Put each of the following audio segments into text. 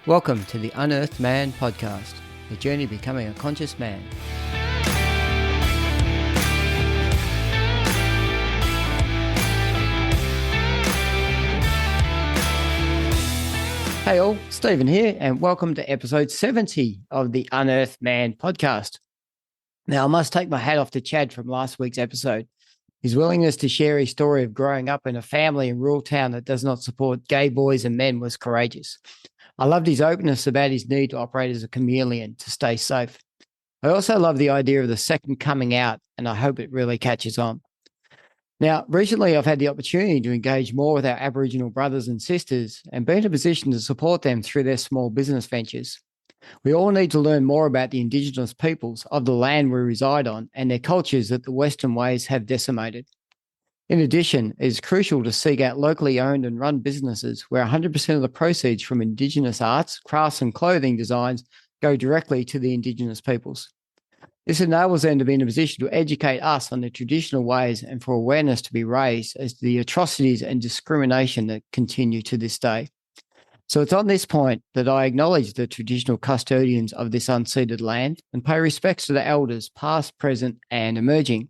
Welcome to the Unearthed Man podcast, the journey to becoming a conscious man. Hey all, Stephen here, and welcome to episode 70 of the Unearthed Man podcast. Now, I must take my hat off to Chad from last week's episode. His willingness to share his story of growing up in a family and rural town that does not support gay boys and men was courageous. I loved his openness about his need to operate as a chameleon to stay safe. I also love the idea of the second coming out, and I hope it really catches on. Now, recently I've had the opportunity to engage more with our Aboriginal brothers and sisters and be in a position to support them through their small business ventures. We all need to learn more about the Indigenous peoples of the land we reside on and their cultures that the Western ways have decimated. In addition, it is crucial to seek out locally owned and run businesses where 100% of the proceeds from Indigenous arts, crafts and clothing designs go directly to the Indigenous peoples. This enables them to be in a position to educate us on the traditional ways and for awareness to be raised as to the atrocities and discrimination that continue to this day. So it's on this point that I acknowledge the traditional custodians of this unceded land and pay respects to the elders past, present and emerging.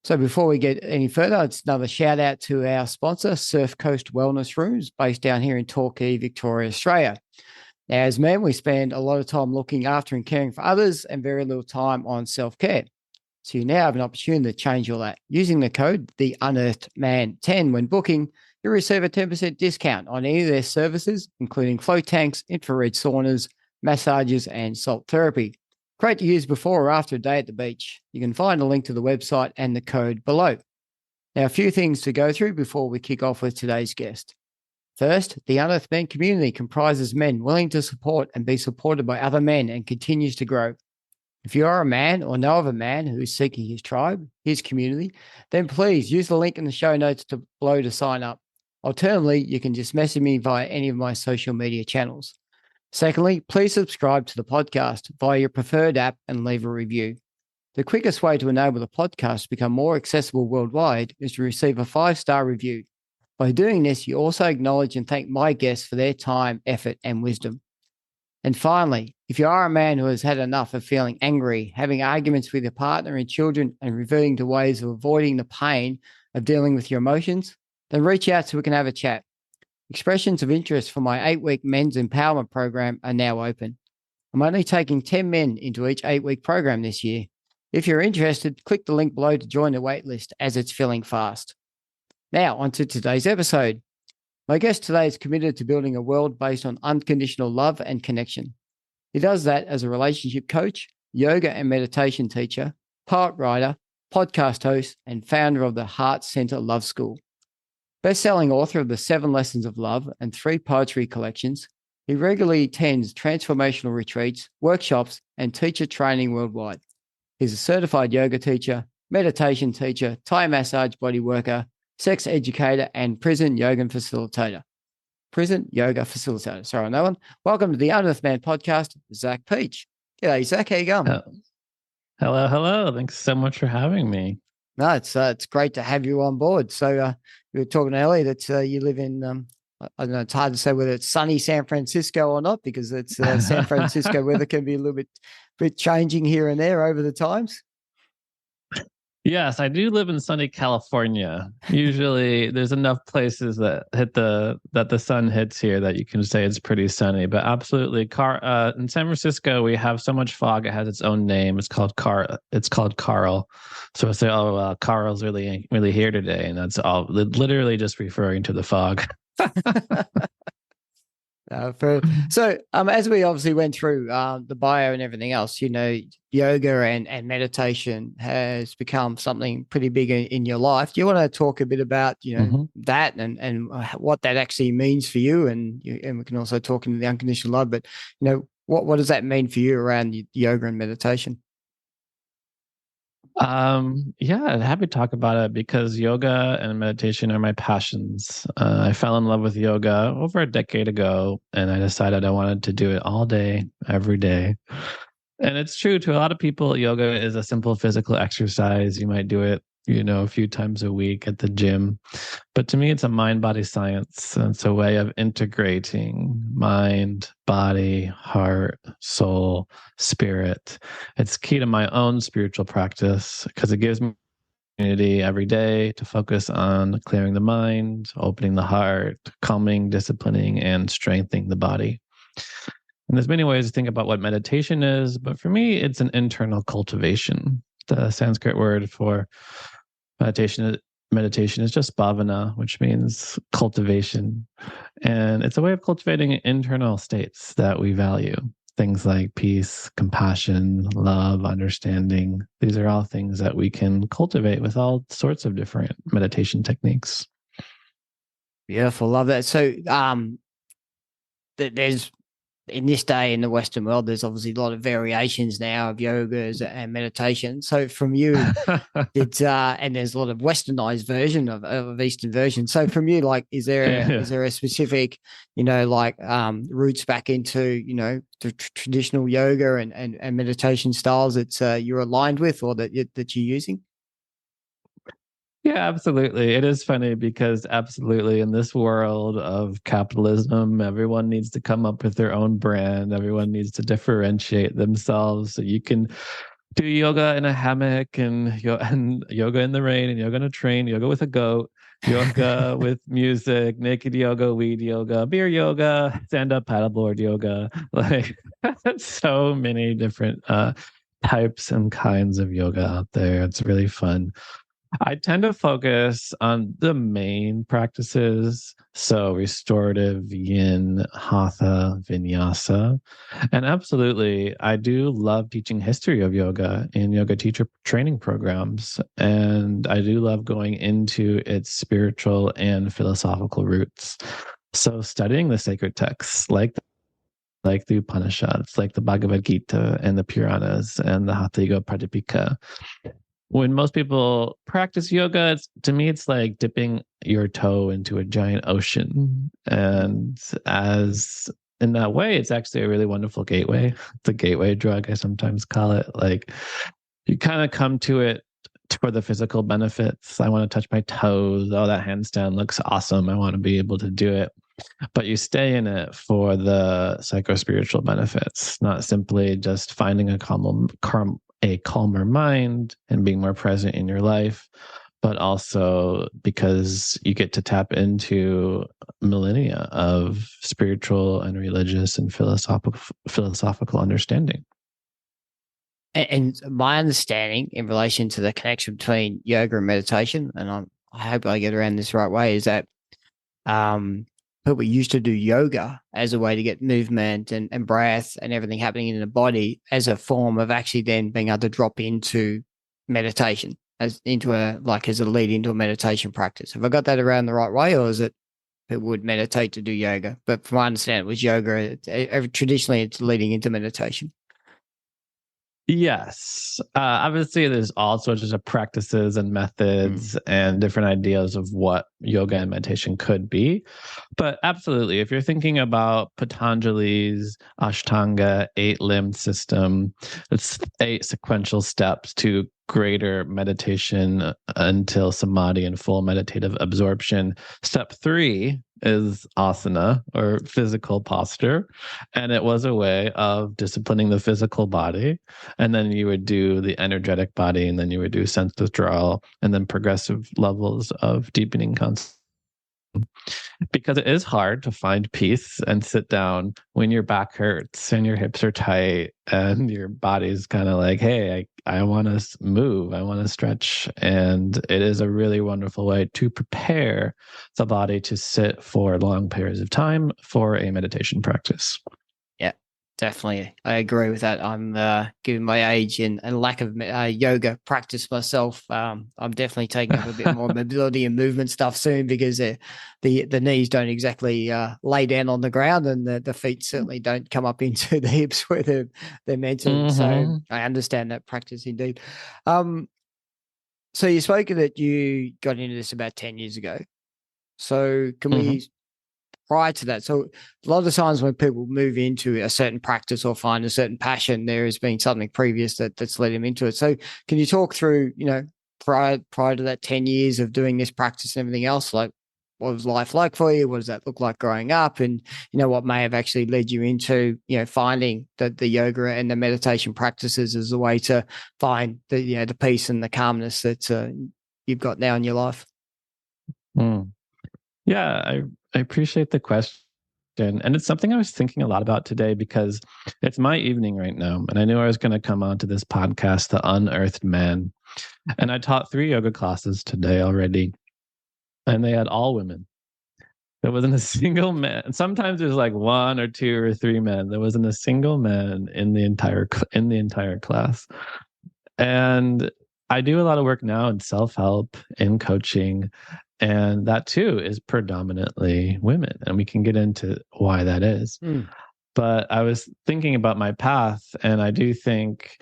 So before we get any further, it's another shout out to our sponsor, Surf Coast Wellness Rooms, based down here in Torquay, Victoria, Australia. Now, as men, we spend a lot of time looking after and caring for others and very little time on self-care. So you now have an opportunity to change all that. Using the code, the Unearthed Man 10 when booking, you receive a 10% discount on any of their services, including float tanks, infrared saunas, massages, and salt therapy. Great to use before or after a day at the beach. You can find a link to the website and the code below. Now, a few things to go through before we kick off with today's guest. First, the Unearthed Men community comprises men willing to support and be supported by other men and continues to grow. If you are a man or know of a man who is seeking his tribe, his community, then please use the link in the show notes below to sign up. Alternatively, you can just message me via any of my social media channels. Secondly, please subscribe to the podcast via your preferred app and leave a review. The quickest way to enable the podcast to become more accessible worldwide is to receive a 5-star review. By doing this, you also acknowledge and thank my guests for their time, effort, and wisdom. And finally, if you are a man who has had enough of feeling angry, having arguments with your partner and children, and reverting to ways of avoiding the pain of dealing with your emotions, then reach out so we can have a chat. Expressions of interest for my 8-week men's empowerment program are now open. I'm only taking 10 men into each 8-week program this year. If you're interested, click the link below to join the waitlist as it's filling fast. Now, on to today's episode. My guest today is committed to building a world based on unconditional love and connection. He does that as a relationship coach, yoga and meditation teacher, poet writer, podcast host, and founder of the Heart Center Love School. Best-selling author of the 7 Lessons of Love and 3 poetry collections, he regularly attends transformational retreats, workshops, and teacher training worldwide. He's a certified yoga teacher, meditation teacher, Thai massage bodyworker, sex educator, and prison yoga facilitator. Sorry on that one. Welcome to the Unearthed Man podcast, Zach Peach. G'day, Zach. How you going? Hello. Thanks so much for having me. No, it's great to have you on board. So we were talking earlier that you live in, I don't know, it's hard to say whether it's sunny San Francisco or not, because it's San Francisco weather can be a little bit changing here and there over the times. Yes, I do live in sunny California. Usually there's enough places that the sun hits here that you can say it's pretty sunny, but absolutely in San Francisco we have so much fog it has its own name. It's called Carl. So I say, Carl's really here today, and that's all literally just referring to the fog. So as we obviously went through the bio and everything else, you know, yoga and meditation has become something pretty big in your life. Do you want to talk a bit about, you know, that and what that actually means for you? And we can also talk into the unconditional love, but, you know, what does that mean for you around yoga and meditation? Yeah, happy to talk about it because yoga and meditation are my passions. I fell in love with yoga over a decade ago, and I decided I wanted to do it all day, every day. And it's true to a lot of people, yoga is a simple physical exercise. You might do it a few times a week at the gym. But to me, it's a mind-body science. And it's a way of integrating mind, body, heart, soul, spirit. It's key to my own spiritual practice because it gives me opportunity every day to focus on clearing the mind, opening the heart, calming, disciplining, and strengthening the body. And there's many ways to think about what meditation is, but for me, it's an internal cultivation. The Sanskrit word for meditation is just bhavana, which means cultivation. And it's a way of cultivating internal states that we value. Things like peace, compassion, love, understanding. These are all things that we can cultivate with all sorts of different meditation techniques. Beautiful. Love that. So there's in this day in the Western world, there's obviously a lot of variations now of yogas and meditation. So from you, it's and there's a lot of westernized version of Eastern version. So from you, like, is there a specific, roots back into, the traditional yoga and meditation styles that you're aligned with or that you're using? Yeah, absolutely. It is funny because absolutely in this world of capitalism, everyone needs to come up with their own brand. Everyone needs to differentiate themselves. So you can do yoga in a hammock and yoga in the rain and yoga on a train, yoga with a goat, yoga with music, naked yoga, weed yoga, beer yoga, stand-up paddleboard yoga. Like so many different types and kinds of yoga out there. It's really fun. I tend to focus on the main practices. So restorative, yin, hatha, vinyasa. And absolutely, I do love teaching history of yoga in yoga teacher training programs. And I do love going into its spiritual and philosophical roots. So studying the sacred texts like the Upanishads, like the Bhagavad Gita and the Puranas and the Hatha Yoga Pradipika. When most people practice yoga, to me, it's like dipping your toe into a giant ocean. And as in that way, it's actually a really wonderful gateway. It's a gateway drug, I sometimes call it. Like you kind of come to it for the physical benefits. I want to touch my toes. Oh, that handstand looks awesome. I want to be able to do it. But you stay in it for the psycho-spiritual benefits, not simply just finding a calmer mind and being more present in your life, but also because you get to tap into millennia of spiritual and religious and philosophical understanding. And my understanding in relation to the connection between yoga and meditation, and I hope I get around this the right way, is that people used to do yoga as a way to get movement and breath and everything happening in the body as a form of actually then being able to drop into meditation as a lead into a meditation practice. Have I got that around the right way, or is it people would meditate to do yoga? But from my understanding, it was yoga. Traditionally, it's leading into meditation. Yes. Obviously, there's all sorts of practices and methods and different ideas of what yoga and meditation could be. But absolutely, if you're thinking about Patanjali's Ashtanga 8-limb system, it's 8 sequential steps to greater meditation until samadhi and full meditative absorption. Step 3 is asana, or physical posture. And it was a way of disciplining the physical body. And then you would do the energetic body, and then you would do sense withdrawal, and then progressive levels of deepening concentration. Because it is hard to find peace and sit down when your back hurts and your hips are tight and your body's kind of like, hey, I want to move, I want to stretch. And it is a really wonderful way to prepare the body to sit for long periods of time for a meditation practice. Yeah, definitely. I agree with that. I'm given my age and lack of yoga practice myself. I'm definitely taking up a bit more mobility and movement stuff soon, because the knees don't exactly lay down on the ground, and the feet certainly don't come up into the hips where they're meant to. So I understand that practice indeed. So you spoke that you got into this about 10 years ago. So can we, prior to that, so a lot of times when people move into a certain practice or find a certain passion, there has been something previous that's led them into it. So can you talk through, prior to that 10 years of doing this practice and everything else? Like, what was life like for you? What does that look like growing up? And, what may have actually led you into, finding the yoga and the meditation practices as a way to find the peace and the calmness that you've got now in your life? Mm. Yeah, I appreciate the question. And it's something I was thinking a lot about today because it's my evening right now. And I knew I was going to come on to this podcast, The Unearthed Man. And I taught 3 yoga classes today already. And they had all women. There wasn't a single man. Sometimes there's like 1 or 2 or 3 men. There wasn't a single man in the entire class. And I do a lot of work now in self-help, in coaching, and that too is predominantly women. And we can get into why that is. Mm. But I was thinking about my path, and I do think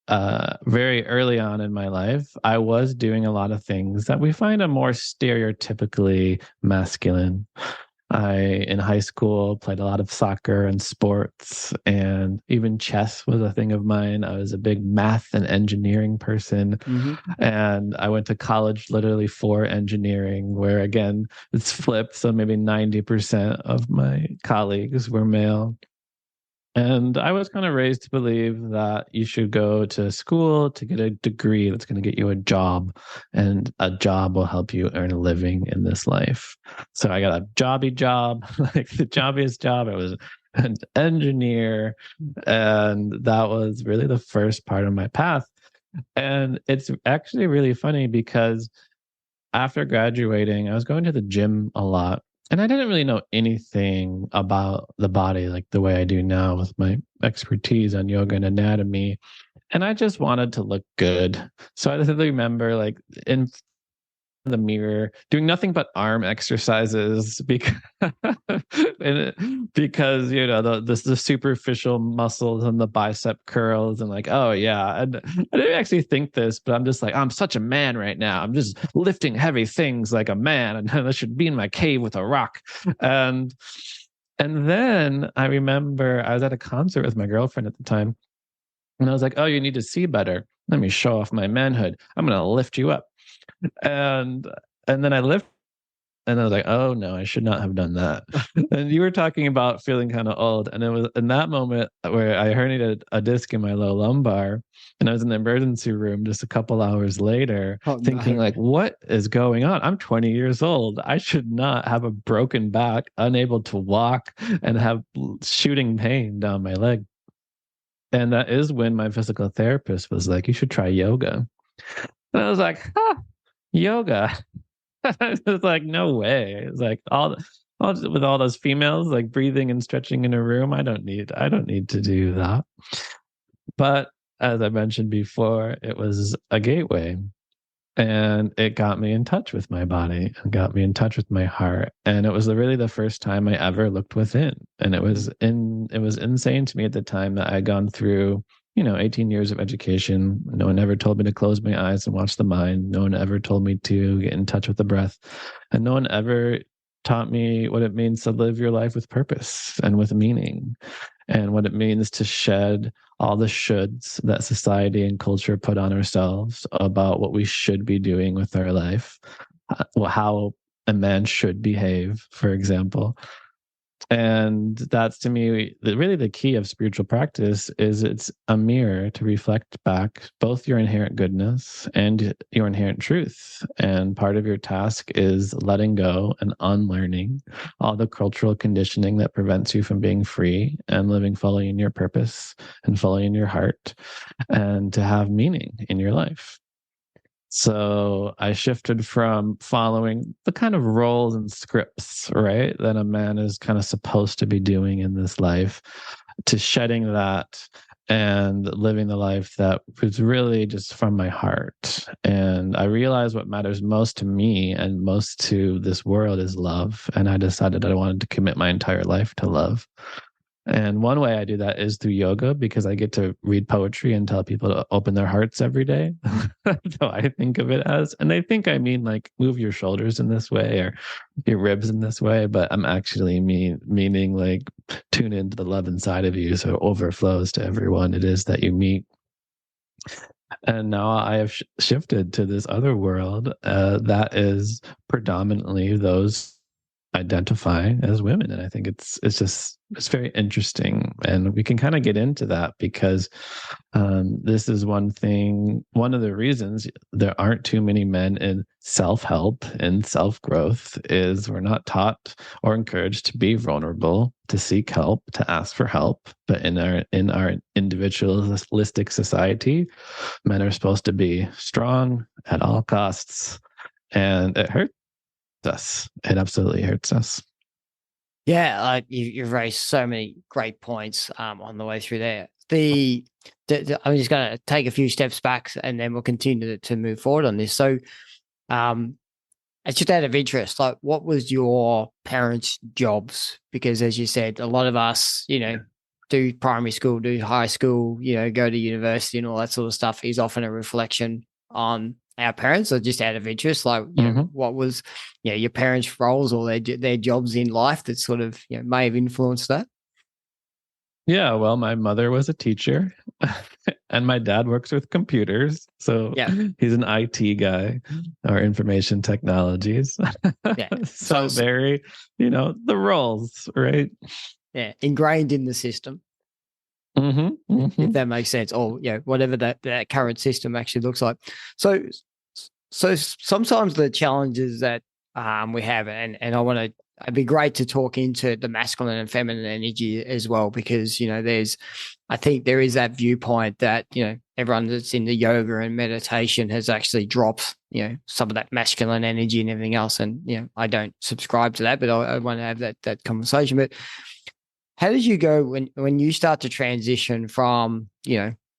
very early on in my life, I was doing a lot of things that we find are more stereotypically masculine. In high school, played a lot of soccer and sports, and even chess was a thing of mine. I was a big math and engineering person. Mm-hmm. And I went to college literally for engineering, where again, it's flipped. So maybe 90% of my colleagues were male. And I was kind of raised to believe that you should go to school to get a degree that's going to get you a job, and a job will help you earn a living in this life. So I got a jobby job, like the jobbiest job. I was an engineer, and that was really the first part of my path. And it's actually really funny because after graduating, I was going to the gym a lot. And I didn't really know anything about the body like the way I do now with my expertise on yoga and anatomy. And I just wanted to look good. So I really remember like in the mirror doing nothing but arm exercises because because the superficial muscles and the bicep curls, and like, oh yeah. And I didn't actually think this, but I'm just like, I'm such a man right now, I'm just lifting heavy things like a man, and I should be in my cave with a rock. And then I remember I was at a concert with my girlfriend at the time, and I was like, oh, you need to see better, let me show off my manhood, I'm gonna lift you up. And then I lift, and I was like, oh no, I should not have done that. And you were talking about feeling kind of old, and it was in that moment where I herniated a disc in my low lumbar, and I was in the emergency room just a couple hours later, thinking like, what is going on? I'm 20 years old, I should not have a broken back, unable to walk, and have shooting pain down my leg. And that is when my physical therapist was like, you should try yoga. And I was like, yoga. It's like, no way. It's like with all those females like breathing and stretching in a room. I don't need to do that. But as I mentioned before, it was a gateway, and it got me in touch with my body and got me in touch with my heart. And it was really the first time I ever looked within. And it was insane to me at the time that I had gone through 18 years of education. No one ever told me to close my eyes and watch the mind. No one ever told me to get in touch with the breath. And no one ever taught me what it means to live your life with purpose and with meaning, and what it means to shed all the shoulds that society and culture put on ourselves about what we should be doing with our life, how a man should behave, for example. And that's, to me, really the key of spiritual practice. Is it's a mirror to reflect back both your inherent goodness and your inherent truth. And part of your task is letting go and unlearning all the cultural conditioning that prevents you from being free and living fully in your purpose and fully in your heart, and to have meaning in your life. So I shifted from following the kind of roles and scripts, right, that a man is kind of supposed to be doing in this life, to shedding that and living the life that was really just from my heart. And I realized what matters most to me and most to this world is love. And I decided I wanted to commit my entire life to love. And one way I do that is through yoga, because I get to read poetry and tell people to open their hearts every day. So I think of it as, and they think I mean like move your shoulders in this way or your ribs in this way, but I'm actually meaning like tune into the love inside of you so it overflows to everyone it is that you meet. And now I have shifted to this other world that is predominantly those identify as women, and I think it's very interesting, and we can kind of get into that because this is one of the reasons there aren't too many men in self-help and self-growth is we're not taught or encouraged to be vulnerable, to seek help, to ask for help. But in our individualistic society, men are supposed to be strong at all costs, and it hurts us. It absolutely hurts us. Yeah, you've raised so many great points on the way through there. I'm just going to take a few steps back, and then we'll continue to move forward on this. So, um, it's just out of interest, like, what was your parents' jobs? Because as you said, a lot of us, do primary school, do high school, go to university and all that sort of stuff is often a reflection on our parents. So just out of interest, like, what was, your parents' roles or their jobs in life that sort of, may have influenced that? Yeah, well, my mother was a teacher and my dad works with computers. So Yeah. he's an IT guy or information technologies. Yeah. So very, the roles, right? Yeah. Ingrained in the system. If that makes sense, or whatever that current system actually looks like. So sometimes the challenges that we have, and it'd be great to talk into the masculine and feminine energy as well, because I think there is that viewpoint that everyone that's in the yoga and meditation has actually dropped some of that masculine energy and everything else, and I don't subscribe to that, but I want to have that conversation. But how did you go when you start to transition from,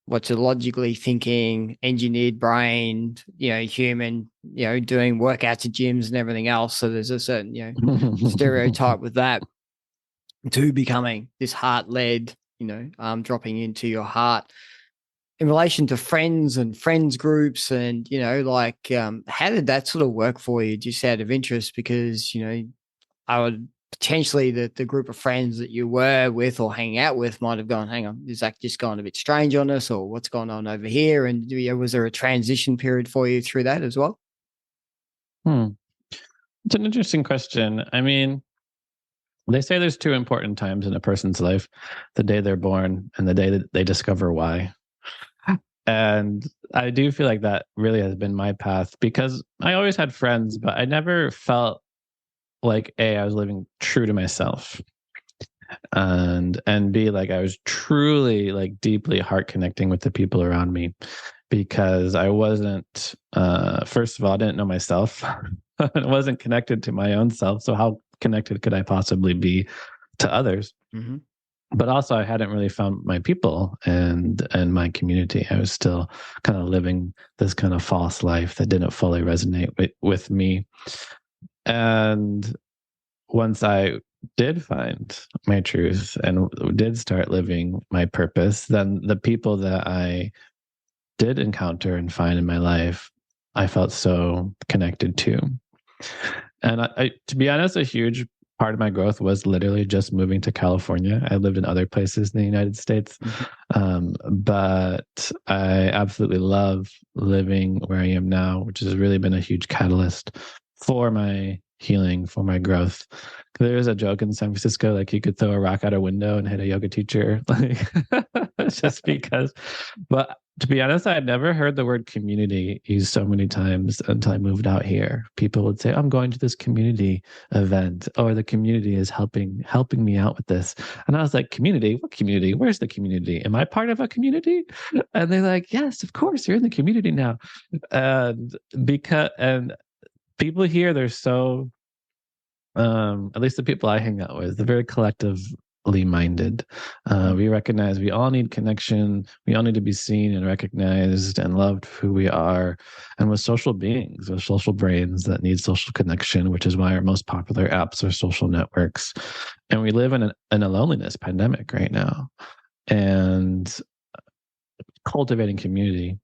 what's a logically thinking, engineered brain, human, doing workouts at gyms and everything else? So there's a certain, stereotype with that, to becoming this heart-led, dropping into your heart in relation to friends and friends groups and, how did that sort of work for you, just out of interest? Because, I would potentially the group of friends that you were with or hanging out with might have gone, hang on, is that just gone a bit strange on us, or what's going on over here? And was there a transition period for you through that as well? It's an interesting question. I mean, they say there's two important times in a person's life: the day they're born and the day that they discover why. And I do feel like that really has been my path, because I always had friends, but I never felt like I was living true to myself, and B, like I was truly, like, deeply heart connecting with the people around me, because I wasn't first of all, I didn't know myself. I wasn't connected to my own self, so how connected could I possibly be to others? But also I hadn't really found my people and my community. I was still kind of living this kind of false life that didn't fully resonate with me. And once I did find my truth and did start living my purpose, then the people that I did encounter and find in my life, I felt so connected to. And I, to be honest, a huge part of my growth was literally just moving to California. I lived in other places in the United States, but I absolutely love living where I am now, which has really been a huge catalyst for my healing, for my growth. There's a joke in San Francisco, like, you could throw a rock out a window and hit a yoga teacher, like, just because. But to be honest, I had never heard the word community used so many times until I moved out here. People would say, I'm going to this community event, or the community is helping me out with this. And I was like, community? What community? Where's the community? Am I part of a community? And they're like, yes, of course, you're in the community now. And people here, they're so, at least the people I hang out with, they're very collectively minded. We recognize we all need connection. We all need to be seen and recognized and loved for who we are. And we're social beings, we're social brains that need social connection, which is why our most popular apps are social networks. And we live in a loneliness pandemic right now. And cultivating community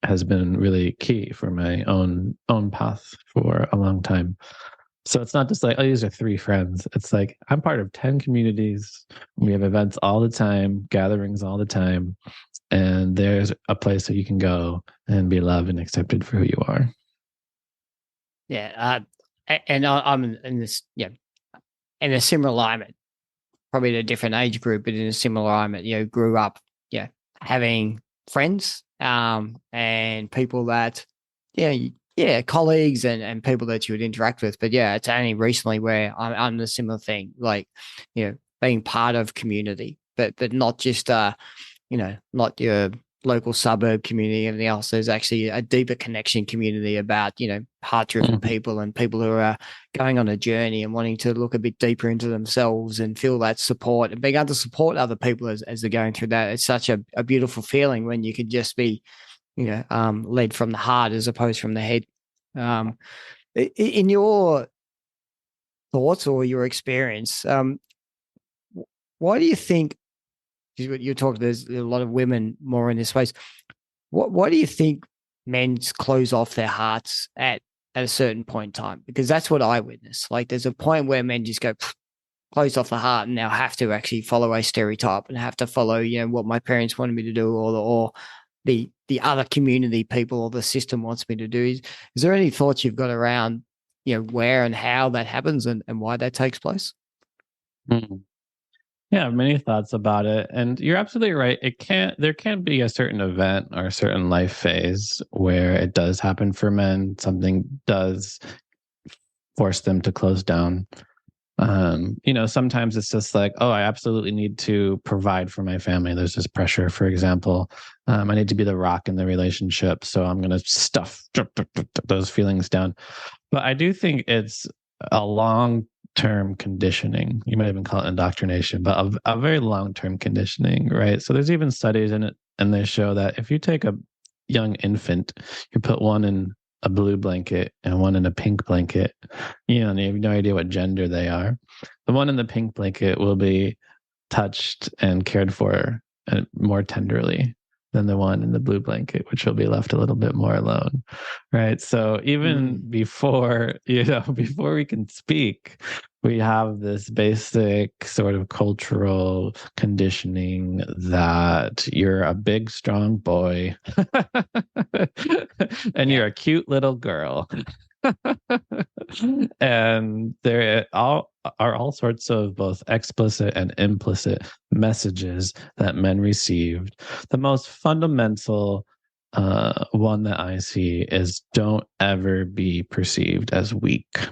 has been really key for my own path for a long time. So it's not just like, oh, these are 3 friends. It's like, I'm part of 10 communities. We have events all the time, gatherings all the time. And there's a place that you can go and be loved and accepted for who you are. Yeah. And I'm in this, yeah, in a similar alignment, probably at a different age group, but in a similar alignment, grew up, yeah, having friends, and people that, colleagues and people that you would interact with. But yeah, it's only recently where I'm the similar thing, like, being part of community, but not just, not your local suburb community, everything else. There's actually a deeper connection community about, heart-driven people and people who are going on a journey and wanting to look a bit deeper into themselves and feel that support and being able to support other people as they're going through that. It's such a beautiful feeling when you could just be, led from the heart as opposed from the head. In your thoughts or your experience, why do you think, you're talking, there's a lot of women more in this space. Why do you think men close off their hearts at a certain point in time? Because that's what I witness. Like, there's a point where men just go close off the heart and now have to actually follow a stereotype and have to follow, what my parents wanted me to do, or the other community people or the system wants me to do. Is there any thoughts you've got around, where and how that happens and why that takes place? Mm. Yeah, many thoughts about it. And you're absolutely right. There can be a certain event or a certain life phase where it does happen for men. Something does force them to close down. Sometimes it's just like, oh, I absolutely need to provide for my family. There's this pressure, for example. I need to be the rock in the relationship. So I'm going to stuff those feelings down. But I do think it's a long-term conditioning. You might even call it indoctrination, but a very long-term conditioning, right? So there's even studies in it, and they show that if you take a young infant, you put one in a blue blanket and one in a pink blanket, and you have no idea what gender they are. The one in the pink blanket will be touched and cared for more tenderly than the one in the blue blanket, which will be left a little bit more alone, right? So even before we can speak, we have this basic sort of cultural conditioning that you're a big, strong boy and you're a cute little girl. And there are all sorts of both explicit and implicit messages that men received. The most fundamental one that I see is don't ever be perceived as weak.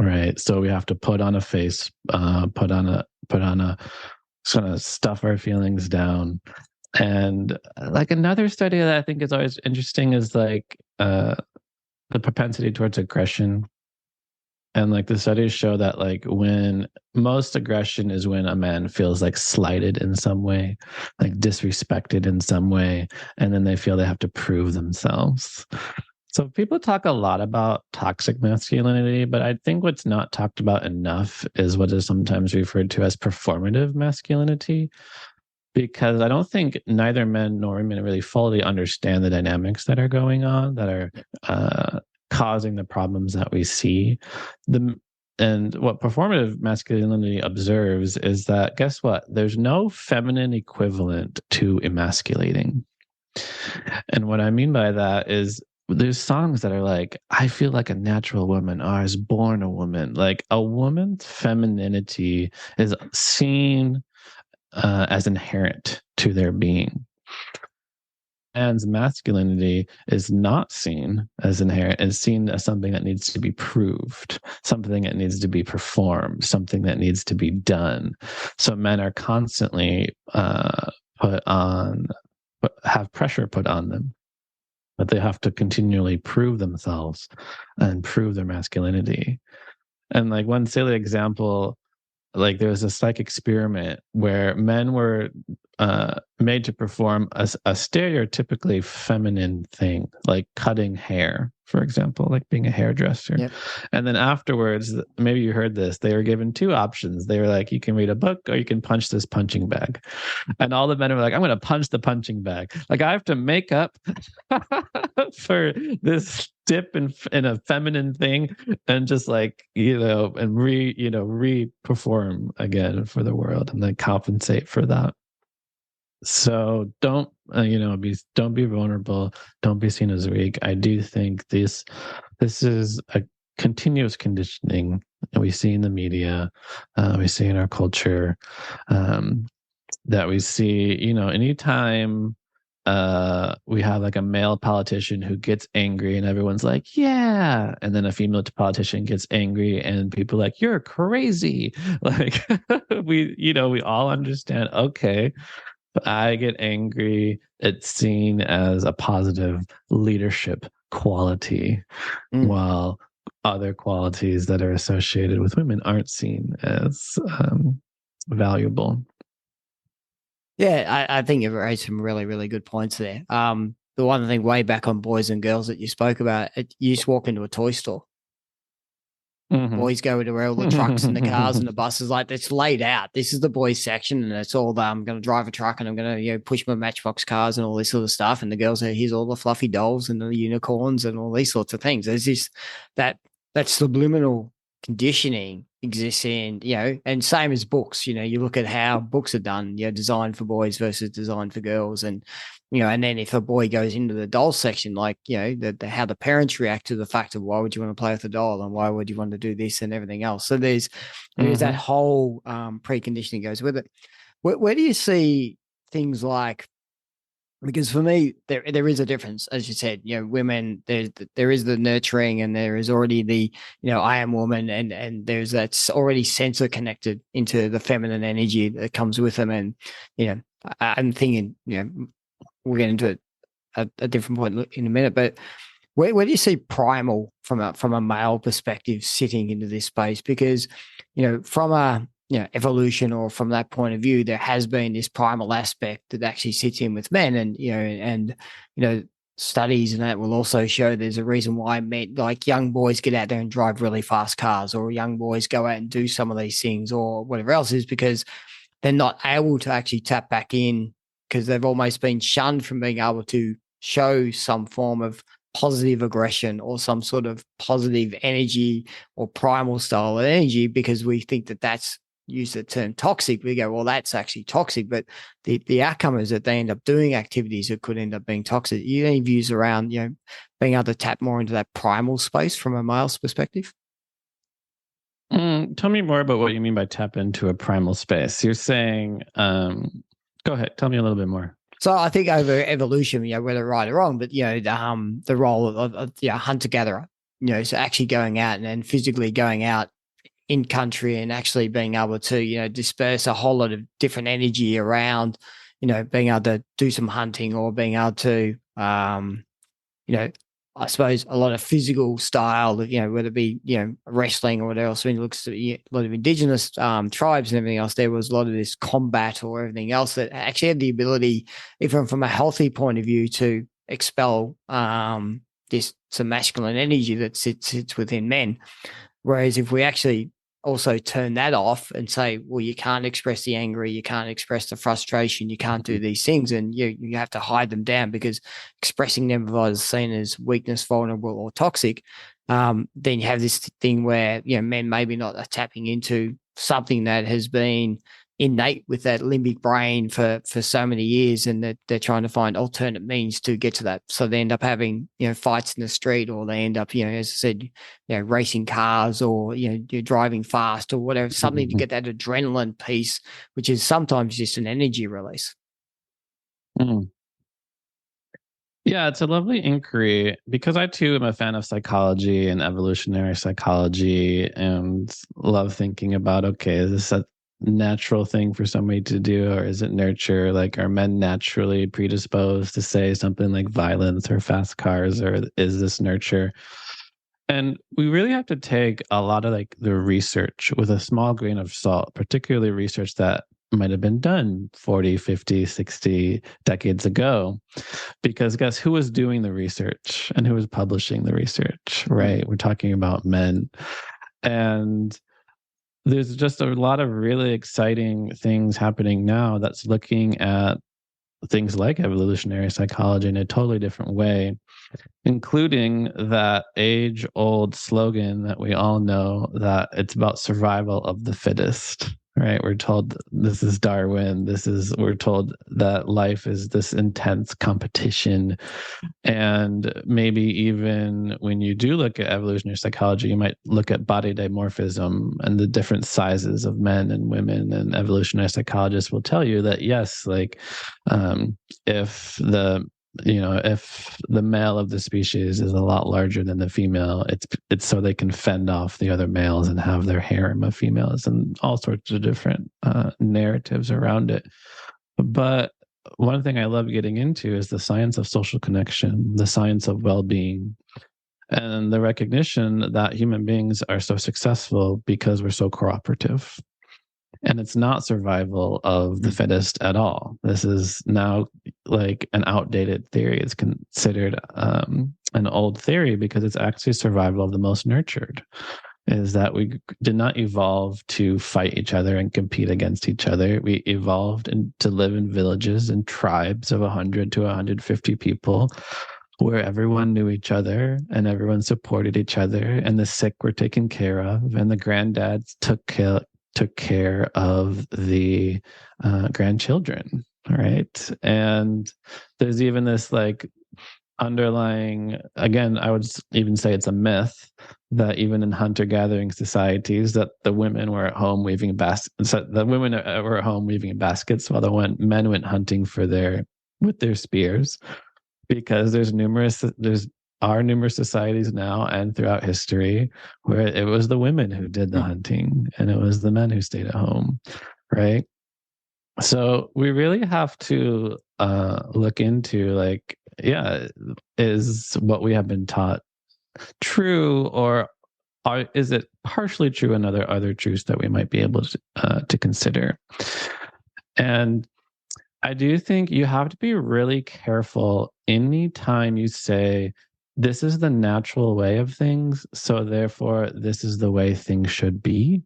Right. So we have to put on a face, put on a sort of stuff our feelings down. And like another study that I think is always interesting is like the propensity towards aggression. And like the studies show that like when most aggression is when a man feels like slighted in some way, like disrespected in some way, and then they feel they have to prove themselves. So people talk a lot about toxic masculinity, but I think what's not talked about enough is what is sometimes referred to as performative masculinity. Because I don't think neither men nor women really fully understand the dynamics that are going on, that are causing the problems that we see. And what performative masculinity observes is that, guess what? There's no feminine equivalent to emasculating. And what I mean by that is there's songs that are like, I feel like a natural woman, or I was born a woman. Like a woman's femininity is seen as inherent to their being. Man's masculinity is not seen as inherent, it's seen as something that needs to be proved, something that needs to be performed, something that needs to be done. So men are constantly have pressure put on them, but they have to continually prove themselves and prove their masculinity. And like one silly example, like there was a psych experiment where men were made to perform a stereotypically feminine thing, like cutting hair, for example, like being a hairdresser. Yep. And then afterwards, maybe you heard this, they were given 2 options. They were like, you can read a book or you can punch this punching bag. And all the men were like, I'm going to punch the punching bag. Like I have to make up for this dip in a feminine thing and just like, and re-perform again for the world and then compensate for that. So don't don't be vulnerable, don't be seen as weak. I do think this is a continuous conditioning that we see in the media, we see in our culture, that we see, anytime we have like a male politician who gets angry and everyone's like, yeah, and then a female politician gets angry and people are like, you're crazy. Like we all understand, okay, I get angry, it's seen as a positive leadership quality, while other qualities that are associated with women aren't seen as valuable. Yeah, I think you've raised some really, really good points there. The one thing way back on boys and girls that you spoke about, you just walk into a toy store. Boys go into where all the trucks and the cars and the buses, like it's laid out. This is the boys section, and it's all I'm going to drive a truck and I'm going to push my Matchbox cars and all this sort of stuff. And the girls are here's all the fluffy dolls and the unicorns and all these sorts of things. There's this that subliminal conditioning exists in, and same as books. You look at how books are done, designed for boys versus designed for girls, and and then if a boy goes into the doll section, like, how the parents react to the fact of why would you want to play with a doll and why would you want to do this and everything else. So there's that whole preconditioning goes with it. Where do you see things like, because for me, there is a difference, as you said, women, there is the nurturing and there is already the, I am woman, and there's that already sensor connected into the feminine energy that comes with them. And, I'm thinking, we'll get into it at a different point in a minute, but where do you see primal from a male perspective sitting into this space? Because, from a, evolution, or from that point of view, there has been this primal aspect that actually sits in with men, and studies and that will also show there's a reason why men, like young boys, get out there and drive really fast cars, or young boys go out and do some of these things or whatever else, is because they're not able to actually tap back in, because they've almost been shunned from being able to show some form of positive aggression or some sort of positive energy or primal style of energy, because we think that that's, use the term toxic. We go, well, that's actually toxic, but the outcome is that they end up doing activities that could end up being toxic. You any views around, being able to tap more into that primal space from a male's perspective? Tell me more about what you mean by tap into a primal space. You're saying, go ahead, tell me a little bit more. So I think over evolution, whether right or wrong, but the role of hunter gatherer, so actually going out and physically going out in country and actually being able to disperse a whole lot of different energy around, being able to do some hunting, or being able to I suppose a lot of physical style, whether it be, wrestling or whatever else. When you look at a lot of indigenous tribes and everything else, there was a lot of this combat or everything else that actually had the ability, even from a healthy point of view, to expel some masculine energy that sits within men. Whereas if we actually also turn that off and say, well, you can't express the anger, you can't express the frustration, you can't do these things, and you have to hide them down because expressing them is seen as weakness, vulnerable, or toxic, then you have this thing where men maybe not are tapping into something that has been innate with that limbic brain for so many years, and that they're trying to find alternate means to get to that. So they end up having fights in the street, or they end up as I said, racing cars, or you're driving fast or whatever, something to get that adrenaline piece, which is sometimes just an energy release. Yeah, it's a lovely inquiry, because I too am a fan of psychology and evolutionary psychology, and love thinking about, okay, is this a natural thing for somebody to do, or is it nurture? Like, are men naturally predisposed to say something like violence or fast cars, or is this nurture? And we really have to take a lot of like the research with a small grain of salt, particularly research that might have been done 40, 50, 60 decades ago. Because guess who was doing the research and who was publishing the research, right? We're talking about men. And there's just a lot of really exciting things happening now that's looking at things like evolutionary psychology in a totally different way. including that age-old slogan that we all know, that it's about survival of the fittest, right? We're told this is Darwin. We're told that life is this intense competition. And maybe even when you do look at evolutionary psychology, you might look at body dimorphism and the different sizes of men and women. And evolutionary psychologists will tell you that, yes, like if the male of the species is a lot larger than the female, it's so they can fend off the other males and have their harem of females and all sorts of different narratives around it. But one thing I love getting into is the science of social connection, the science of well-being, and the recognition that human beings are so successful because we're so cooperative. And it's not survival of the fittest at all. This is now like an outdated theory. It's considered an old theory because it's actually survival of the most nurtured. Is that we did not evolve to fight each other and compete against each other. We evolved to live in villages and tribes of 100 to 150 people, where everyone knew each other and everyone supported each other, and the sick were taken care of, and the granddads took care of the grandchildren, right? And there's even this like underlying, again, I would even say it's a myth that even in hunter-gathering societies, that the women were at home weaving baskets. So the women were at home weaving baskets while the men went hunting with their spears, because there's numerous societies now and throughout history where it was the women who did the hunting and it was the men who stayed at home, right? So we really have to look into like, is what we have been taught true, or is it partially true, and other truths that we might be able to consider? And I do think you have to be really careful anytime you say, this is the natural way of things, so therefore this is the way things should be.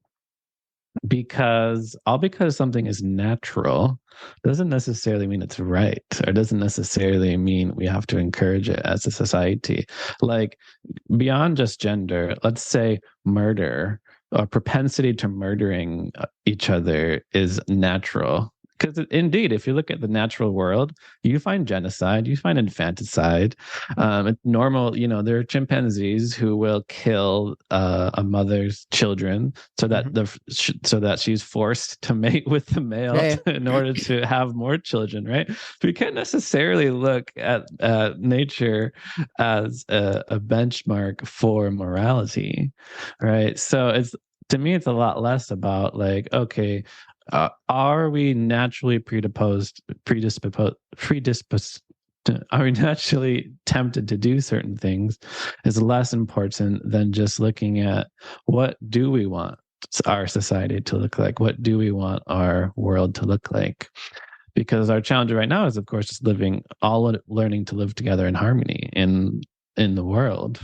Because something is natural doesn't necessarily mean it's right, or doesn't necessarily mean we have to encourage it as a society. Like beyond just gender, let's say murder or propensity to murdering each other is natural. Because indeed, if you look at the natural world, you find genocide, you find infanticide. It's normal, there are chimpanzees who will kill a mother's children so that she's forced to mate with the male in order to have more children, right? But you can't necessarily look at nature as a benchmark for morality, right? So to me, it's a lot less about like, okay, are we naturally predisposed? Are we naturally tempted to do certain things? Is less important than just looking at what do we want our society to look like? What do we want our world to look like? Because our challenge right now is, of course, just learning to live together in harmony in the world,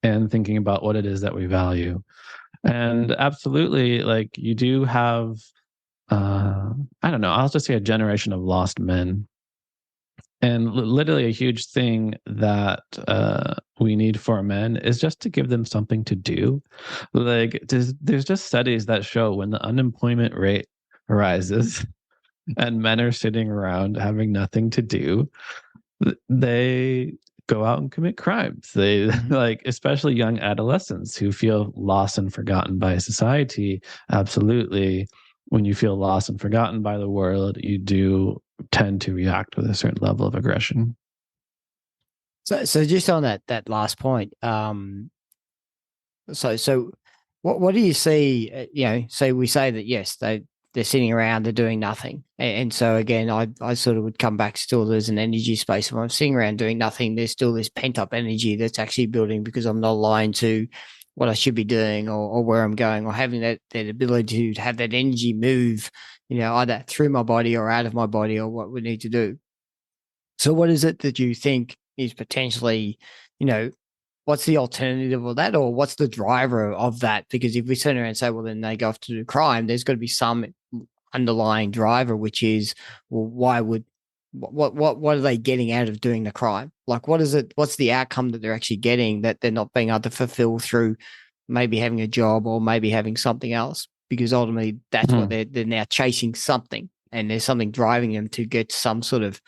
and thinking about what it is that we value. And absolutely, like you do have, I don't know, I'll just say a generation of lost men. And literally a huge thing that we need for men is just to give them something to do. Like there's just studies that show when the unemployment rate rises and men are sitting around having nothing to do, they go out and commit crimes. They like, especially young adolescents who feel lost and forgotten by society. Absolutely. When you feel lost and forgotten by the world, you do tend to react with a certain level of aggression. So just on that last point, so what do you see? So we say that yes, they're sitting around, they're doing nothing, and so again, I sort of would come back. Still, there's an energy space. When I'm sitting around doing nothing, there's still this pent up energy that's actually building because I'm not aligned to what I should be doing or where I'm going, or having that ability to have that energy move, either through my body or out of my body, or what we need to do. So what is it that you think is potentially, what's the alternative of that, or what's the driver of that? Because if we turn around and say, well, then they go off to do crime, there's got to be some underlying driver, which is, well, why would what are they getting out of doing the crime? Like, what is it? What's the outcome that they're actually getting that they're not being able to fulfill through maybe having a job or maybe having something else? Because ultimately, that's what they're now chasing something, and there's something driving them to get some sort of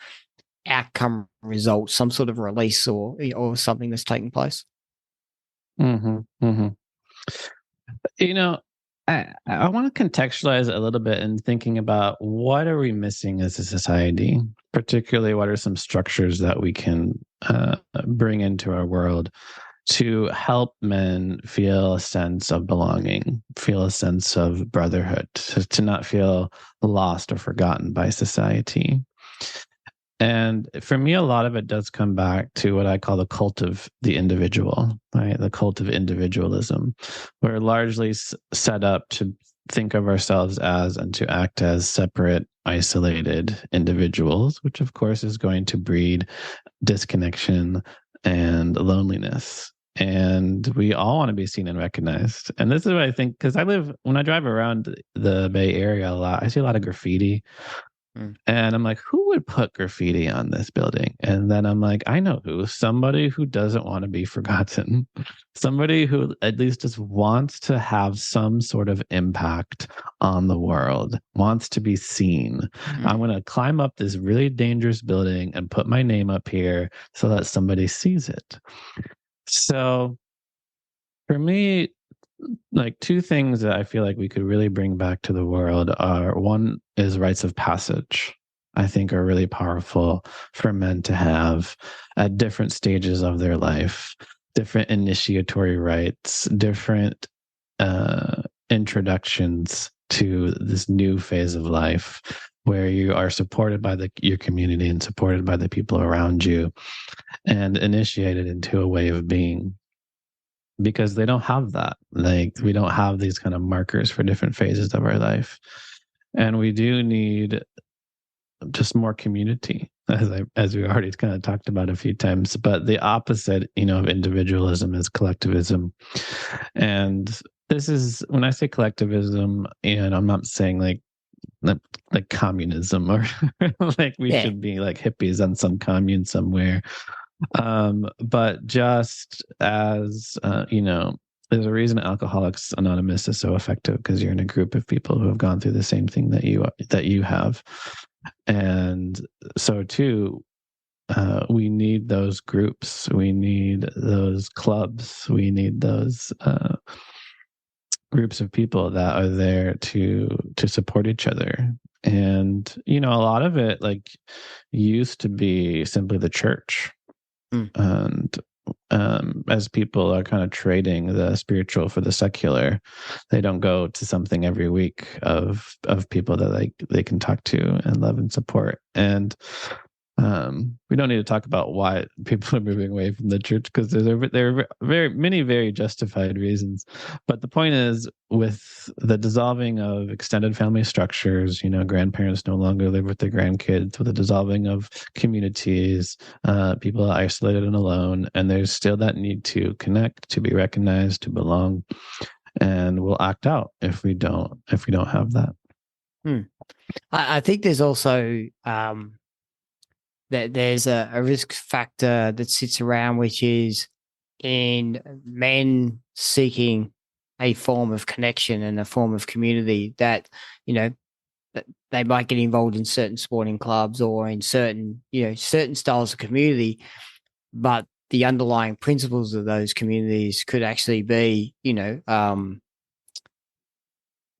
outcome result, some sort of release or something that's taking place. Mm-hmm. Mm-hmm. You know, I want to contextualize it a little bit in thinking about what are we missing as a society, particularly what are some structures that we can bring into our world to help men feel a sense of belonging, feel a sense of brotherhood, to not feel lost or forgotten by society. And for me, a lot of it does come back to what I call the cult of the individual, right? The cult of individualism. We're largely set up to think of ourselves as and to act as separate, isolated individuals, which of course is going to breed disconnection and loneliness. And we all want to be seen and recognized. And this is what I think, because when I drive around the Bay Area a lot, I see a lot of graffiti. And I'm like, who would put graffiti on this building? And then I'm like, I know who. Somebody who doesn't want to be forgotten. Somebody who at least just wants to have some sort of impact on the world, wants to be seen. I'm going to climb up this really dangerous building and put my name up here so that somebody sees it. So for me, like two things that I feel like we could really bring back to the world are, one is rites of passage. I think are really powerful for men to have at different stages of their life, different initiatory rites, different introductions to this new phase of life where you are supported by your community and supported by the people around you and initiated into a way of being. Because they don't have that. Like, we don't have these kind of markers for different phases of our life. And we do need just more community, as we already kind of talked about a few times. But the opposite, of individualism is collectivism. And this is, when I say collectivism, and I'm not saying like communism or like we should be like hippies on some commune somewhere. But just as there's a reason Alcoholics Anonymous is so effective, because you're in a group of people who have gone through the same thing that you have. And so too, we need those groups, we need those clubs, we need those groups of people that are there to support each other. And a lot of it like used to be simply the church. And as people are kind of trading the spiritual for the secular, they don't go to something every week of people that they can talk to and love and support. And we don't need to talk about why people are moving away from the church, because there are very many very justified reasons. But the point is, with the dissolving of extended family structures, grandparents no longer live with their grandkids, with the dissolving of communities, people are isolated and alone, and there's still that need to connect, to be recognized, to belong, and we'll act out if we don't have that. I think there's also that there's a risk factor that sits around, which is in men seeking a form of connection and a form of community that, that they might get involved in certain sporting clubs or in certain styles of community, but the underlying principles of those communities could actually be,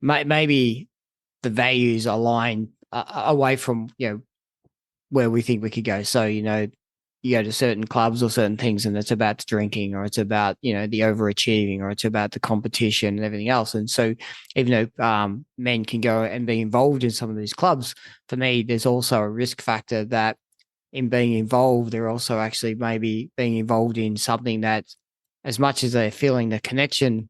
maybe the values align away from, where we think we could go. So, you go to certain clubs or certain things and it's about drinking, or it's about, the overachieving, or it's about the competition and everything else. And so even though men can go and be involved in some of these clubs, for me, there's also a risk factor that in being involved, they're also actually maybe being involved in something that, as much as they're feeling the connection,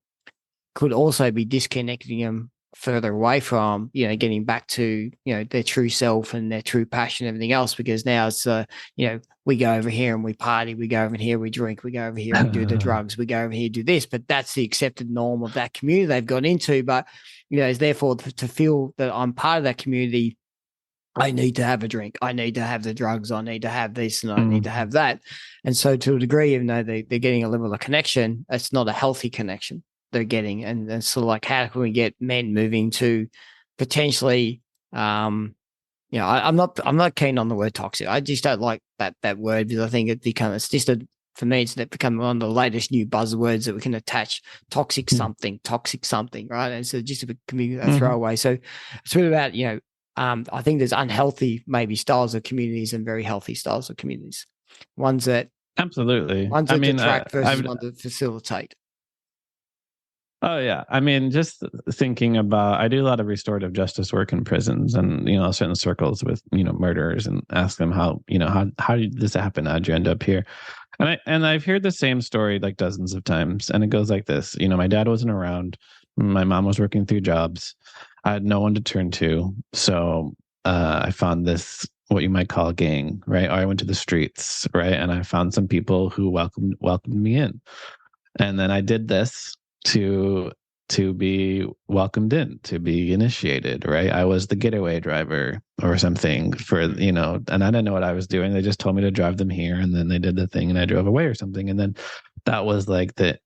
could also be disconnecting them further away from, getting back to, their true self and their true passion and everything else, because now it's, we go over here and we party, we go over here, we drink, we go over here, we do the drugs, we go over here, do this, but that's the accepted norm of that community they've got into. But, it's therefore to feel that I'm part of that community, I need to have a drink. I need to have the drugs. I need to have this and I need to Mm. have that. And so, to a degree, even though they're getting a level of connection, it's not a healthy connection they're getting. And sort of like, how can we get men moving to potentially, I'm not keen on the word toxic. I just don't like that word because I think it's just for me, it's become one of the latest new buzzwords that we can attach toxic something, right? And so just a Mm-hmm. throwaway. So it's really about, I think there's unhealthy maybe styles of communities and very healthy styles of communities. Ones that Absolutely. ones I that mean, detract versus I've ones that facilitate. Oh yeah. I mean, just thinking about, I do a lot of restorative justice work in prisons, and certain circles with murderers, and ask them how did this happen? How'd you end up here? And I've heard the same story like dozens of times, and it goes like this. My dad wasn't around. My mom was working through jobs. I had no one to turn to, so I found this, what you might call a gang, right? Or I went to the streets, right, and I found some people who welcomed me in, and then I did this to be welcomed in, to be initiated, right? I was the getaway driver or something for, and I didn't know what I was doing. They just told me to drive them here, and then they did the thing and I drove away or something. And then that was like the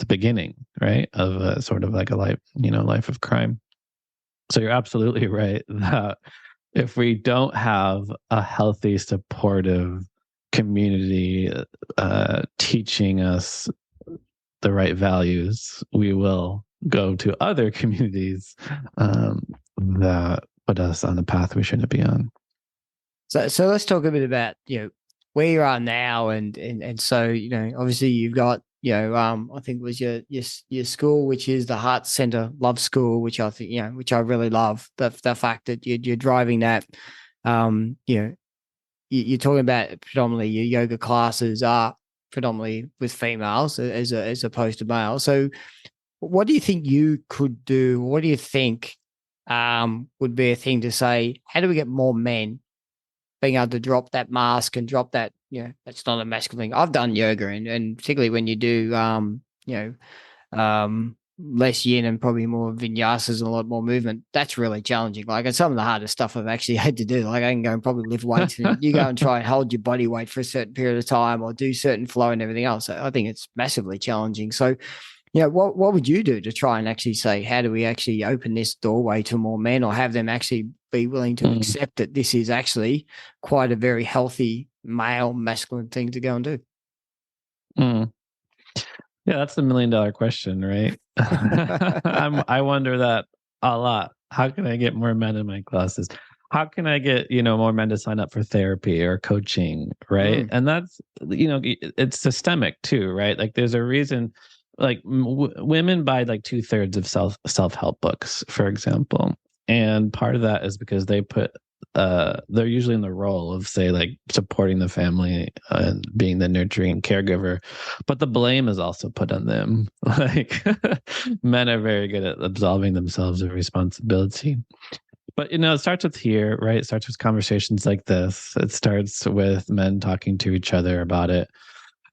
beginning, right, of a sort of like a life of crime. So you're absolutely right that if we don't have a healthy, supportive community teaching us the right values, we will go to other communities that put us on the path we shouldn't be on. So let's talk a bit about where you are now, and so obviously you've got I think it was your school, which is the Heart Center Love School, which I think which I really love the fact that you're driving that. You're talking about predominantly your yoga classes are predominantly with females as opposed to males. So what do you think you could do? What do you think would be a thing to say? How do we get more men being able to drop that mask and drop that, that's not a masculine thing. I've done yoga and particularly when you do, less yin and probably more vinyasas and a lot more movement, that's really challenging. Like it's some of the hardest stuff I've actually had to do. Like I can go and probably lift weights and you go and try and hold your body weight for a certain period of time or do certain flow and everything else. I think it's massively challenging. So, what would you do to try and actually say, how do we actually open this doorway to more men or have them actually be willing to accept that this is actually quite a very healthy male masculine thing to go and do? Mm. Yeah, that's the $1 million question, right? I wonder that a lot. How can I get more men in my classes? How can I get more men to sign up for therapy or coaching, right? Mm. And that's it's systemic too, right? Like there's a reason, like women buy like 2/3 of self-help books, for example, and part of that is because they're usually in the role of, say, like supporting the family and being the nurturing caregiver, but the blame is also put on them. Like men are very good at absolving themselves of responsibility. But it starts with here, right? It starts with conversations like this. It starts with men talking to each other about it.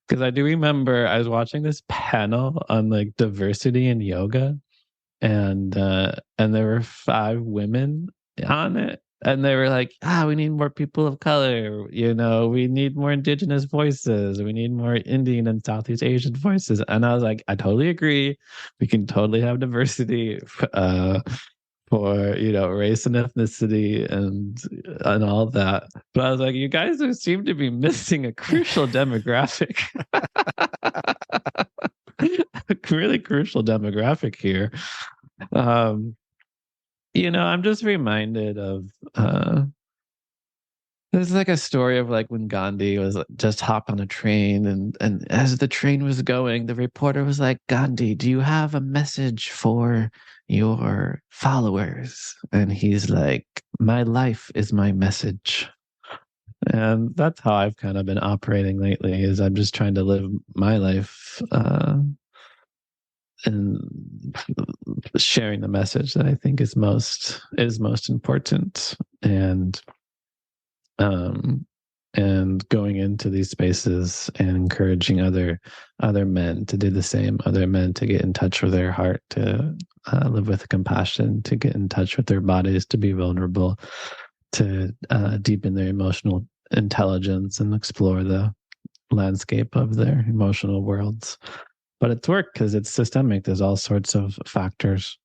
Because I do remember I was watching this panel on like diversity in yoga, and there were 5 women on it, and they were like, we need more people of color, we need more indigenous voices, we need more Indian and Southeast Asian voices. And I was like, I totally agree, we can totally have diversity for race and ethnicity and all that, but I was like, you guys seem to be missing a crucial demographic. A really crucial demographic here. I'm just reminded of there's like a story of like when Gandhi was just hopped on a train, and as the train was going, the reporter was like, Gandhi, do you have a message for your followers? And he's like, my life is my message. And that's how I've kind of been operating lately, is I'm just trying to live my life and sharing the message that I think is most important, um and going into these spaces and encouraging other men to do the same, other men to get in touch with their heart, to live with compassion, to get in touch with their bodies, to be vulnerable, deepen their emotional intelligence and explore the landscape of their emotional worlds. But it's work because it's systemic. There's all sorts of factors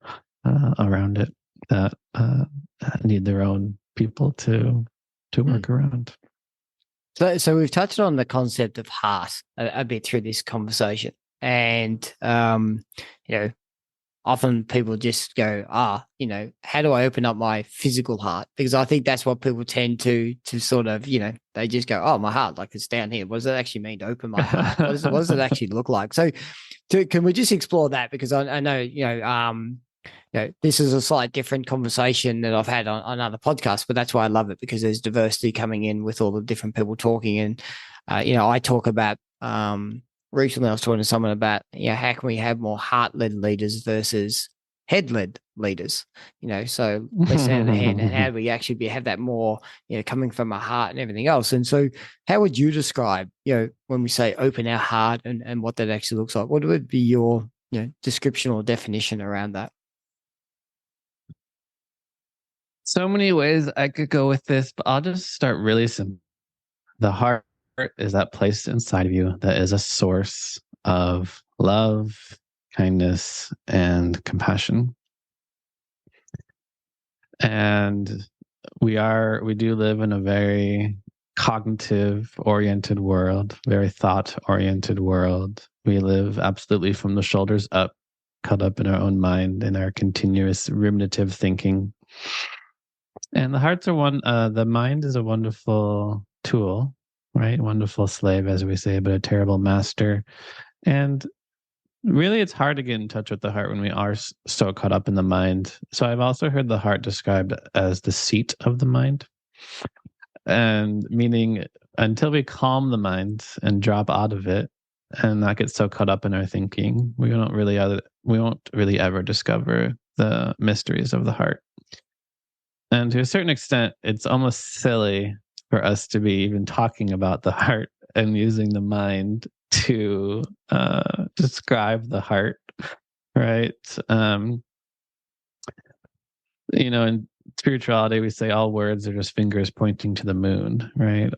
around it that need their own people to work around. So we've touched on the concept of heart a bit through this conversation, and often people just go, how do I open up my physical heart? Because I think that's what people tend to sort of, they just go, oh, my heart, like it's down here. What does it actually mean to open my heart? What does it actually look like? So can we just explore that? Because I know, this is a slight different conversation that I've had on other podcasts, but that's why I love it, because there's diversity coming in with all the different people talking. And, I talk about, recently I was talking to someone about, how can we have more heart-led leaders versus head-led leaders, so less out of the head, and how do we actually have that more, coming from our heart and everything else. And so how would you describe, when we say open our heart and what that actually looks like? What would be your, description or definition around that? So many ways I could go with this, but I'll just start really simple. The heart is that place inside of you that is a source of love, kindness, and compassion. And we do live in a very cognitive oriented world, very thought oriented world. We live absolutely from the shoulders up, caught up in our own mind, in our continuous ruminative thinking. And the hearts are the mind is a wonderful tool, right? Wonderful slave, as we say, but a terrible master. And really, it's hard to get in touch with the heart when we are so caught up in the mind. So I've also heard the heart described as the seat of the mind. And meaning until we calm the mind and drop out of it and not get so caught up in our thinking, we won't really ever discover the mysteries of the heart. And to a certain extent, it's almost silly for us to be even talking about the heart and using the mind to describe the heart, right? In spirituality, we say all words are just fingers pointing to the moon, right?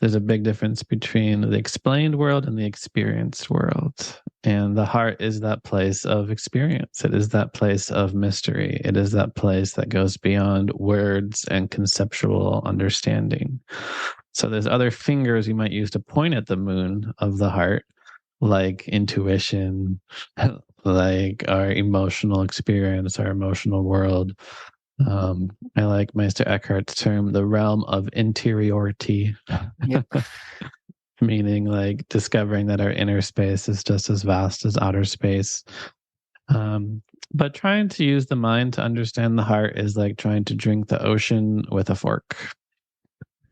There's a big difference between the explained world and the experienced world. And the heart is that place of experience. It is that place of mystery. It is that place that goes beyond words and conceptual understanding. So there's other fingers you might use to point at the moon of the heart, like intuition, like our emotional experience, our emotional world. I like Meister Eckhart's term, the realm of interiority. Yep. Meaning like discovering that our inner space is just as vast as outer space. But trying to use the mind to understand the heart is like trying to drink the ocean with a fork.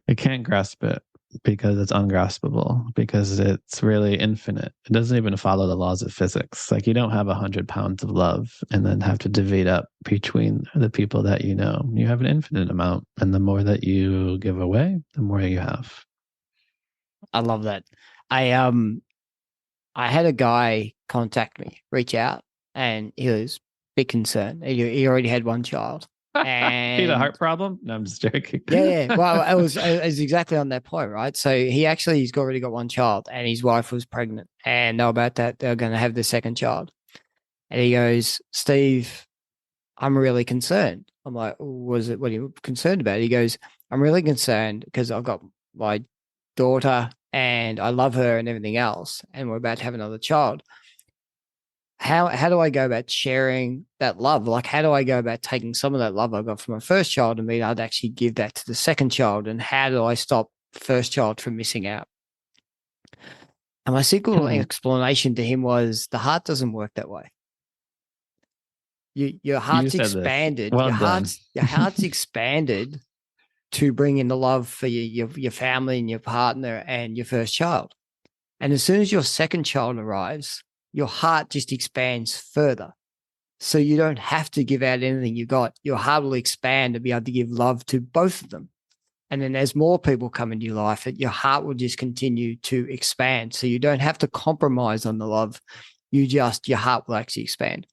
It can't grasp it because it's ungraspable, because it's really infinite. It doesn't even follow the laws of physics. Like you don't have 100 pounds of love and then have to divide up between the people that you know. You have an infinite amount. And the more that you give away, the more you have. I love that. I had a guy contact me, reach out, and he was a bit concerned. He already had one child. And he had a heart problem? No, I'm just joking. Yeah. Well, it was exactly on that point, right? So he's already got one child, and his wife was pregnant, and know about that they're going to have the second child. And he goes, Steve, I'm really concerned. I'm like, what are you concerned about? He goes, I'm really concerned because I've got my daughter and I love her and everything else, and we're about to have another child. How do I go about sharing that love? Like, how do I go about taking some of that love I got from my first child and being able to actually give that to the second child? And how do I stop the first child from missing out? And my simple explanation to him was the heart doesn't work that way. Your heart's expanded. Well your heart's expanded to bring in the love for your family and your partner and your first child. And as soon as your second child arrives, your heart just expands further. So you don't have to give out anything you got. Your heart will expand to be able to give love to both of them. And then as more people come into your life, your heart will just continue to expand. So you don't have to compromise on the love. Your heart will actually expand.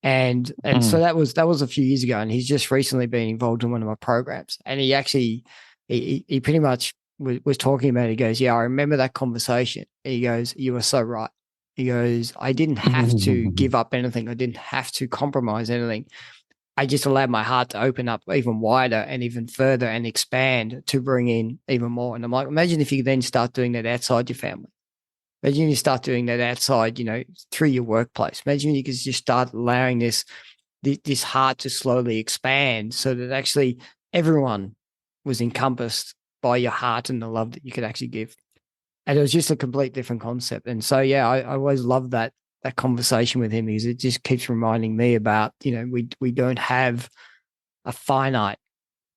And so that was a few years ago, and he's just recently been involved in one of my programs. And he actually he pretty much was talking about it. He goes, "Yeah, I remember that conversation." He goes, "You were so right." He goes, "I didn't have to give up anything. I didn't have to compromise anything. I just allowed my heart to open up even wider and even further and expand to bring in even more." And I'm like, imagine if you then start doing that outside your family. Imagine you start doing that outside, through your workplace. Imagine you could just start allowing this heart to slowly expand so that actually everyone was encompassed by your heart and the love that you could actually give. And it was just a complete different concept. And so, yeah, I always love that conversation with him, because it just keeps reminding me about, we don't have a finite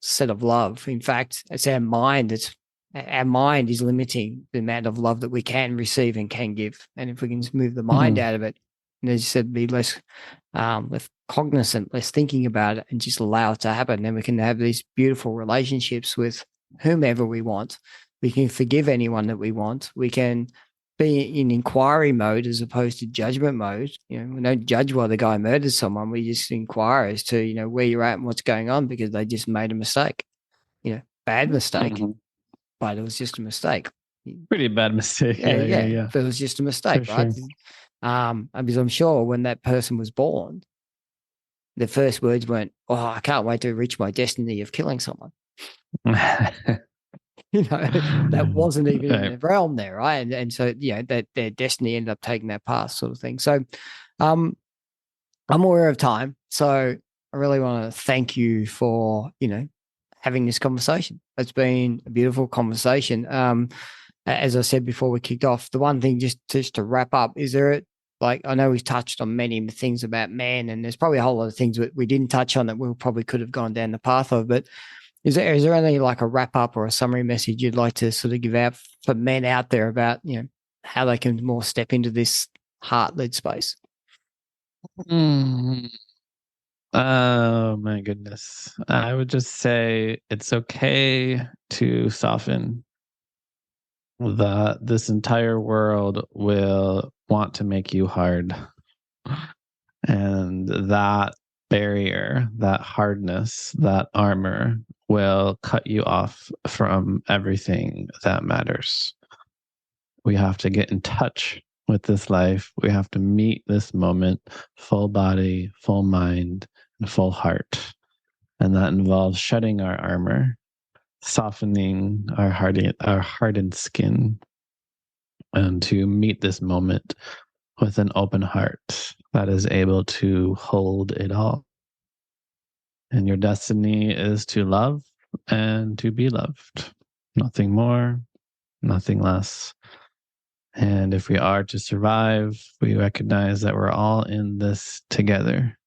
set of love. In fact, it's our mind. Our mind is limiting the amount of love that we can receive and can give. And if we can just move the mind out of it, and as you said, be less cognizant, less thinking about it, and just allow it to happen, then we can have these beautiful relationships with whomever we want. We can forgive anyone that we want. We can be in inquiry mode as opposed to judgment mode. We don't judge why the guy murdered someone. We just inquire as to, where you're at and what's going on, because they just made a mistake, bad mistake, but it was just a mistake. Pretty bad mistake. Yeah. But it was just a mistake, right? Sure. Because I'm sure when that person was born, the first words weren't, "Oh, I can't wait to reach my destiny of killing someone." That wasn't even in the realm there, right? And so, that their destiny ended up taking that path, sort of thing. So, I'm aware of time, so I really want to thank you for having this conversation. It's been a beautiful conversation. As I said before we kicked off, the one thing just to wrap up, is there I know we've touched on many things about man, and there's probably a whole lot of things that we didn't touch on that we probably could have gone down the path of, but is there any like a wrap up or a summary message you'd like to sort of give out for men out there about, how they can more step into this heart-led space? Oh my goodness. I would just say it's okay to soften. That this entire world will want to make you hard. And that barrier, that hardness, that armor will cut you off from everything that matters. We have to get in touch with this life. We have to meet this moment, full body, full mind, and full heart. And that involves shedding our armor, softening our hardened skin, and to meet this moment with an open heart that is able to hold it all. And your destiny is to love and to be loved. Nothing more, nothing less. And if we are to survive, we recognize that we're all in this together.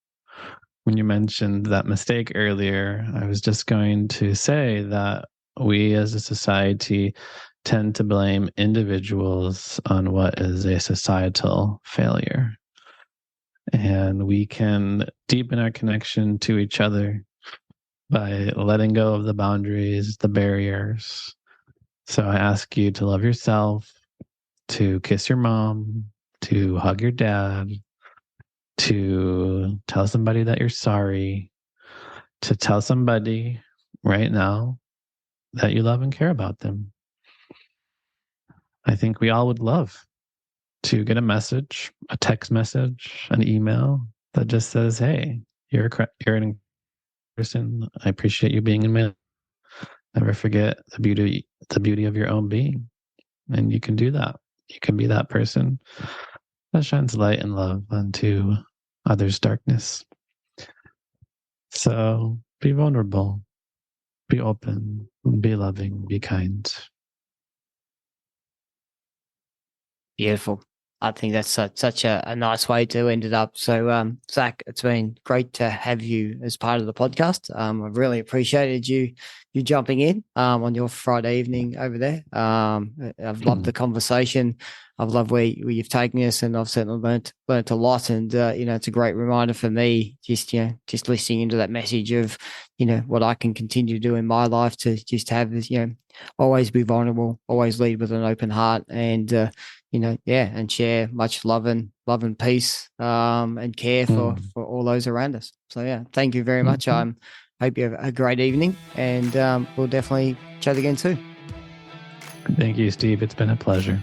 When you mentioned that mistake earlier, I was just going to say that we as a society tend to blame individuals on what is a societal failure. And we can deepen our connection to each other by letting go of the boundaries, the barriers. So I ask you to love yourself, to kiss your mom, to hug your dad, to tell somebody that you're sorry, to tell somebody right now that you love and care about them. I think we all would love to get a message, a text message, an email that just says, "Hey, you're an person. I appreciate you being in my life. Never forget the beauty of your own being." And you can do that. You can be that person that shines light and love onto others' darkness. So be vulnerable, be open, be loving, be kind. Beautiful. I think that's such a nice way to end it up. So, Zach, it's been great to have you as part of the podcast. I've really appreciated you jumping in on your Friday evening over there. I've loved the conversation. I've loved where you've taken us, and I've certainly learnt a lot. And it's a great reminder for me, just listening into that message of what I can continue to do in my life to just have this, always be vulnerable, always lead with an open heart, and and share much love and peace, and care for all those around us. So yeah, thank you very much. Hope you have a great evening, and we'll definitely chat again soon. Thank you, Steve. It's been a pleasure.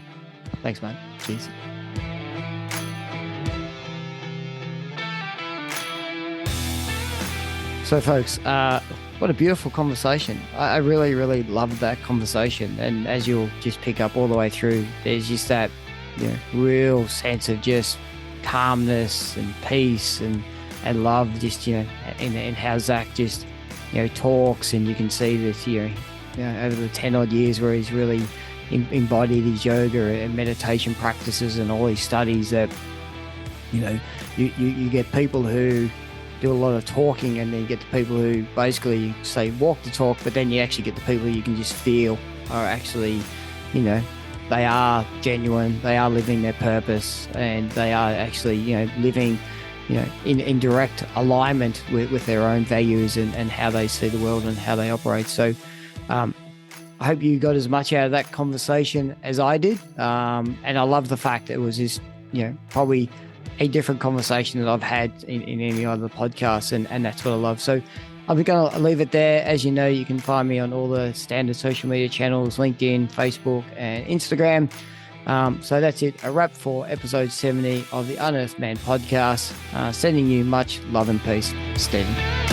Thanks, mate. Cheers. So, folks, what a beautiful conversation. I really, really loved that conversation. And as you'll just pick up all the way through, there's just that real sense of just calmness and peace and love, just, in how Zach just, talks. And you can see this, over the 10 odd years where he's really embodied his yoga and meditation practices and all these studies that, you get people who do a lot of talking, and then you get the people who basically say walk the talk, but then you actually get the people you can just feel are actually, they are genuine, they are living their purpose, and they are actually, living, in direct alignment with their own values and how they see the world and how they operate. So I hope you got as much out of that conversation as I did. And I love the fact that it was just, probably a different conversation that I've had in any other podcasts, and that's what I love. So I'm going to leave it there. As you know, you can find me on all the standard social media channels, LinkedIn, Facebook, and Instagram. So that's it. A wrap for episode 70 of the Unearthed Man podcast. Sending you much love and peace. Stephen.